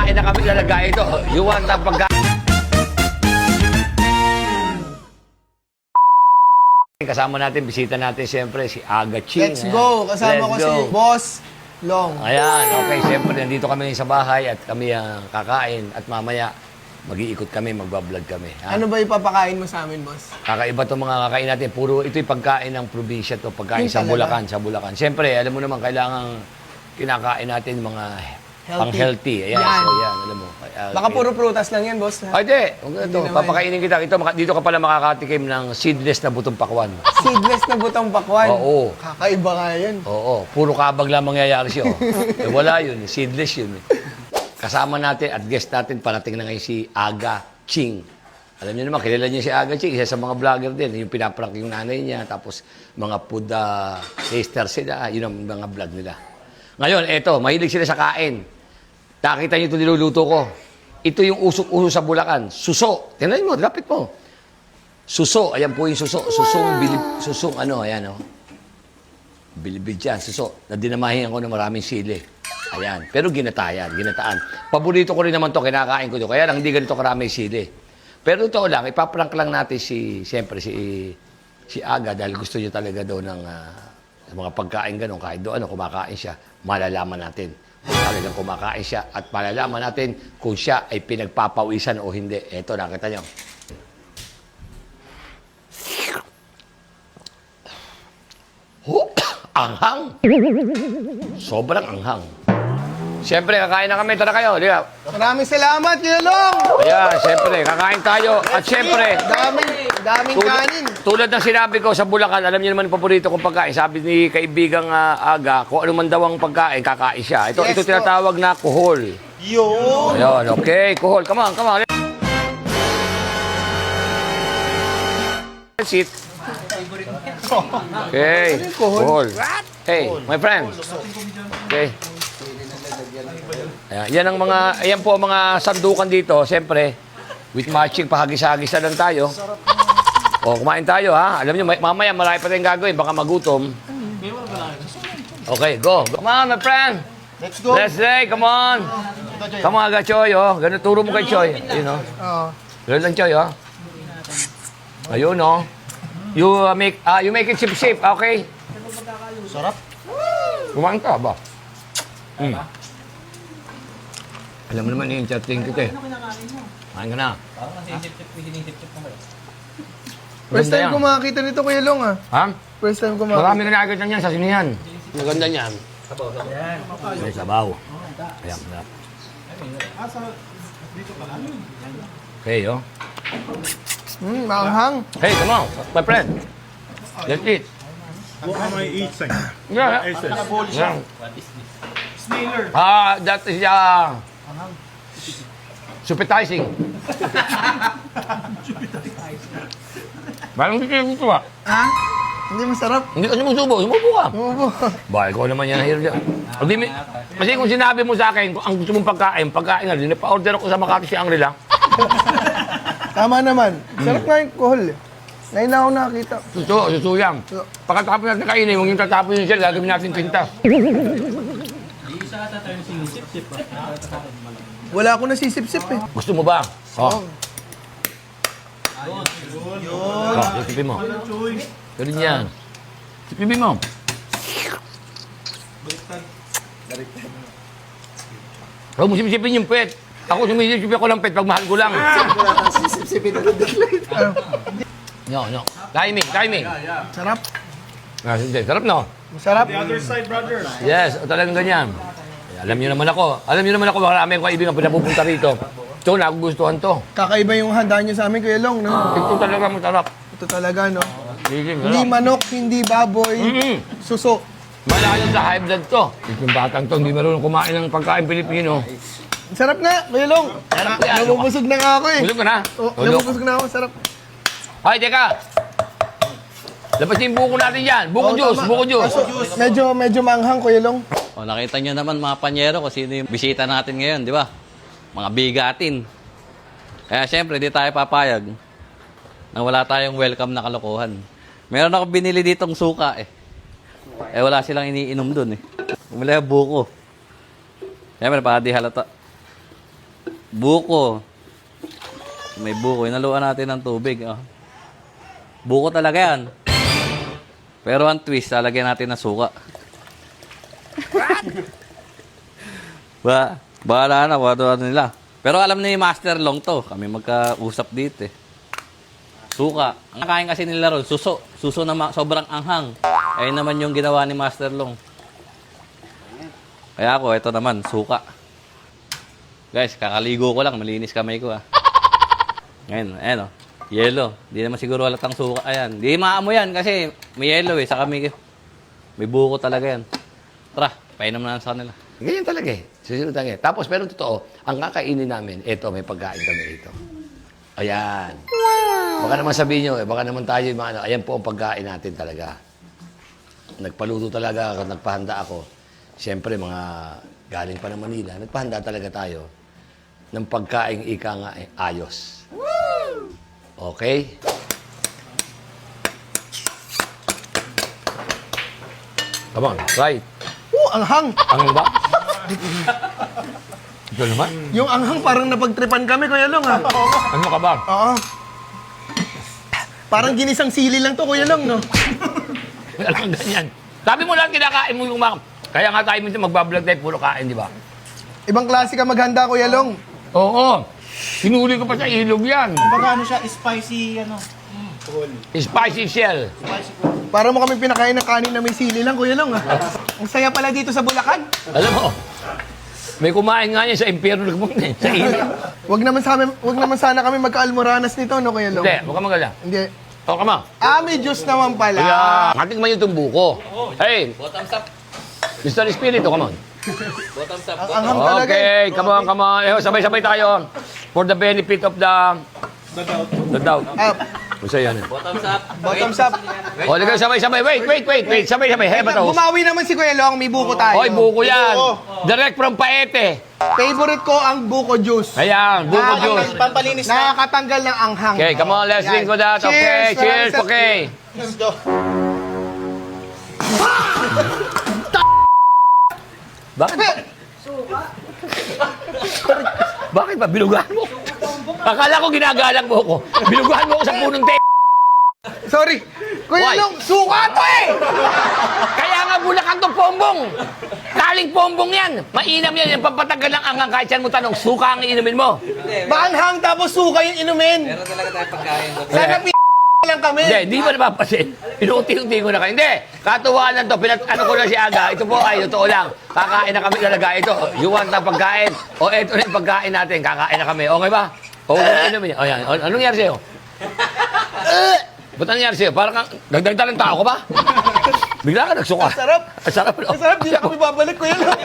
pagkain na kami lalagay ito. You want ang pagkain? Kasama natin, bisita natin siyempre si Aga Ching. Let's go! Kasama ko si Boss Long. Ayan, okay. Siyempre, nandito kami sa bahay at kami ang kakain. At mamaya, mag-iikot kami, magbablog kami. Ha? Ano ba ipapakain mo sa amin, Boss? Kakaiba itong mga kakain natin. Puro ito'y pagkain ng probinsya to, pagkain Yun sa talaga. Bulacan, sa Bulacan. Siyempre, alam mo naman, kailangan kinakain natin mga Healthy. pang-healthy. Ayan, Yan. so yan, alam mo. Baka puro prutas lang yan, Boss. Ay, di. Ito, naman. papakainin kita. Dito ka pala makakatikim ng seedless na butong pakwan. Seedless na butong pakwan. Oo. Kakaiba nga yan. Oo, puro kabag lang mangyayari siya. Eh, wala yun, seedless yun. Kasama natin at guest natin, parating na ngayon si Aga Ching. Alam niyo naman, kilala niyo si Aga Ching, isa sa mga vlogger din. Yung pinaprank yung nanay niya, tapos mga food taster sila, yun ang mga vlog nila. Ngayon, eto, mahilig sila sa kain. Nakita niyo ito niluluto ko. Ito yung usok-uso sa Bulacan. Suso. Tingnan mo, lapit mo. Suso. Ayan po yung suso. Susong bilib. Susong ano, ayan o. Bilibid yan, suso. Na dinamahin ko ng maraming sili. Ayan. Pero ginatayan, ginataan. Paborito ko rin naman to, kinakain ko to. Kaya lang hindi ganito karami sili. Pero ito lang, ipaprank lang natin siyempre si Aga dahil gusto niya talaga daw ng mga pagkain ganun. Kahit doon, kumakain siya, malalaman natin. Talagang kumakain siya at malalaman natin kung siya ay pinagpapawisan o hindi. Eto, nakita niyo. Anghang. Sobrang anghang. Siyempre, kakain na kami. Tara kayo. Di ba? Maraming salamat, Kuya Long! Ayan, siyempre, kakain tayo. At siyempre, Daming kanin. tulad ng sinabi ko sa Bulacan, alam niyo naman yung paborito kong pagkain. Sabi ni kaibigang Aga, kung ano man daw ang pagkain, kakain siya. Ito, Yes, ito tinatawag na kuhol. Yo! Ayun, okay, kuhol. Come on, come on. Sit. Okay, kuhol. Hey, my friend. Okay. Ayan, ayan po ang mga sandukan dito. Siyempre, with matching, pahagis-hagis na lang tayo. O, kumain tayo, ha? Alam niyo, mamaya marami pa tayong gagawin. Baka magutom. Okay, go. Come on, my friend. Let's go! Let's say, come on. Come on, aga, Choy, oh. Ganun, turo mo kay Choy. Ayun, oh. Oo. Ganun lang, Choy, oh. Ayun, oh. You make it sip-sip, okay? Sarap. Kumain ka ba? Alam mo naman yung chatting kita eh. Kain ka na. First time yan. ko makakita nito, Kuya Long, ah. Ha? First time ko makakita. Marami ka nakakita niyan sa sinihan. Maganda niyan. Sabaw. May sabaw. Ayan, sarap. Okay, oh. Maanghang. Hey, come on, my friend. Let's eat. What am I eating? Yeah. What is this? Yeah. Snailer. That is appetizing. Parang hindi kayo gusto ah. Ha? Hindi masarap. Hindi ka sumusubo. Sumubo ka. Oo. Ba, ikaw naman yan. Hirap dyan. Kasi kung sinabi mo sa akin, kung ang gusto mong pagkain nga, pa-order ako sa Makati si Angela. Tama naman. Sarap nga yung kuhol, eh. Ngayon lang ako nakakita. Susuyang. Pagkatapos natin kainin, huwag yung tatapos yung shell, gagawin natin pintas. Wala ako nasisip-sip, eh. Gusto mo ba? Oh. Sipipin mo. Ganun yan. Sipipin mo. Huwag mo sipipin yung pet. Ako sumisipin ako ng pet pag mahal ko lang. No. Timing. Sarap. Sarap, no? Masarap. The other side, brother. Yes, talagang ganyan. Alam niyo naman ako, marami akong kaibigan pinapupunta rito. Ito, nagugustuhan to. Kakaiba yung handa niyo sa amin, Kuya Long, no? Ito talaga masarap. Ito talaga, no? Hindi Hindi manok, hindi baboy, suso. Malayo sa high blood to. Yung batang to, hindi marunong kumain ng pagkain Pilipino. Sarap nga, Kuya Long. Sarap yan. Nabubusog na nga ako, eh. Bulog ka na? Oh, nabubusog na ako, sarap. Ay, teka! Labas yung buko natin yan. Buko Oo, juice, tama. buko juice. Medyo manghang, Kuya Long. O, nakita nyo naman mga panyero kung sino yung bisita natin ngayon, di ba? Mga bigatin. Kaya syempre, di tayo papayag na wala tayong welcome na kalokohan. Meron ako binili ditong suka eh. Eh wala silang iniinom dun eh. Bumili ako buko. Syempre, para di halata. buko. May buko. Inaluan natin ng tubig. Oh. Buko talaga yan. Pero ang twist, lalagyan natin ng suka. Bahala na, ano nila. Pero alam ni Master Long to. Kami magkausap dito eh. Suka. Ang kain kasi nila ron, suso. Suso na sobrang anghang. Ayun naman yung ginawa ni Master Long. Kaya ako, ito naman, suka. Guys, kakaligo ko lang. Malinis kamay ko ah. Ngayon, ayan oh. Yellow. Di naman siguro halatang suka. Ayan. Di maamoy yan kasi may yellow eh. Saka may buko talaga yan. Tara, painom na sa kanila. Ganyan talaga eh. Susunod talaga eh. Tapos, pero totoo, ang kakainin namin, eto, may pagkain kami ito. Ayan. Baka naman sabihin nyo, baka naman tayo yung mga ano, ayan po ang pagkain natin talaga. Nagpaluto talaga ako, nagpahanda ako. Siyempre, mga galing pa ng Manila, nagpahanda talaga tayo ng pagkain ika nga ayos. Okay? Come on, try it. Anghang. Ang ba? Ito naman. Yung anghang parang napagtripan kami, Kuya Long, ha? Ano ka ba? Oo. Parang ginisang sili lang to, Kuya Long, no? Walang ganyan. Sabi mo lang, kinakain mo yung mga... Kaya nga tayo minsan magbablog tayo, puro kain, di ba? Ibang klase ka maghanda, Kuya Long. Oo. Sinuli ko pa sa ilog yan. Baka ano siya, spicy, ano. Spicy shell. Spicy po. Para mo kami pinakain ng kanin na may sili lang, Kuya Long, ha? Ang saya pala dito sa Bulacan. Alam mo, may kumain nga niya sa impyerno nagpunta sa ilog. Wag naman sana kami magka-almoranas nito, no, Kuya Long? Hindi, huwag ka magala. Hindi. O, come on. May Diyos naman pala. Kaya, hating man yung tumbuko. Hey, Bottoms up. Mr. Espiritu, come on. Bottoms up. Ang anghang talaga. Okay, come on, come on. Eh, sabay-sabay tayo. For the benefit of the doubt. Up. Gusto yan. Bottoms up. Bottoms up. O, di kayo sabay-sabay. Wait. Sabay-sabay. Heba to. Bumawi naman si Kuya Long, may buko tayo. Hoy, buko yan. Buko. Direct from Paete. Favorite ko ang buko juice. Ayan, buko juice. Pampalinis na. Nakakatanggal ng anghang. Okay, come on, let's drink for that. Okay, cheers. Okay. Let's go. Bakit? Bakit ba? Bilugahan mo? Akala ko ginagalang mo ako. Bilugahan mo ako sa punong Sorry. Kuya Why? Long, suka to eh! Kaya nga Bulacan to pombong. Kaling pombong yan. Mainam yan. Yung pampatagal ng angang kahit saan mo tanong, suka ang inumin mo. Maanghang tapos suka yung inumin. Meron talaga tayong pagkain. Sana lang kami. Hindi ba napapasin? Inuunti-unti ko na kayo. Hindi. Katuwaan lang to. Ano ko na si Aga. Ito po ay totoo lang. Kakain na kami talaga. Ito, you want na pagkain? O ito na yung pagkain natin. Kakain na kami. Okay ba? O inumin niya. O yan. Anong nangyari sa'yo? Ba't nangyari sa'yo? Parang kang dagdag ng tao ko ba? Bigla ka nagsuka. Sarap. Ang sarap. No? Masarap, di na kami babalik, Kuya Long.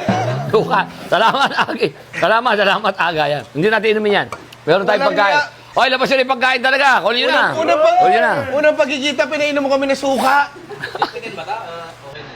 Suka. Salamat, Agi. Salamat, Aga. Yan. Hindi natin inumin yan. Meron tayong Walang pagkain. hiya. Oy, labas yun yung pagkain talaga. Kunin nyo na. Kunin nyo na. Unang pagkikita, pinainom mo kami ng suka. Chicken ba ta? Okay na.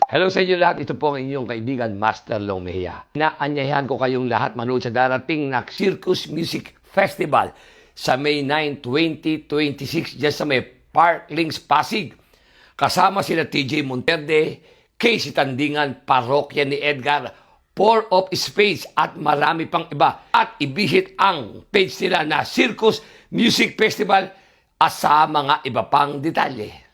Hello sa inyo lahat. Ito po ang inyong kaibigan, Master Long Mejia. Inaanyayahan ko kayong lahat manood sa darating na Circus Music Festival sa May 9, 2026 dyan sa may Parklinks, Pasig. Kasama sila TJ Monterde, Casey Tandingan, Parokya ni Edgar, Pour of Space at marami pang iba. At i-visit ang page nila na Circus Music Festival at sa mga iba pang detalye.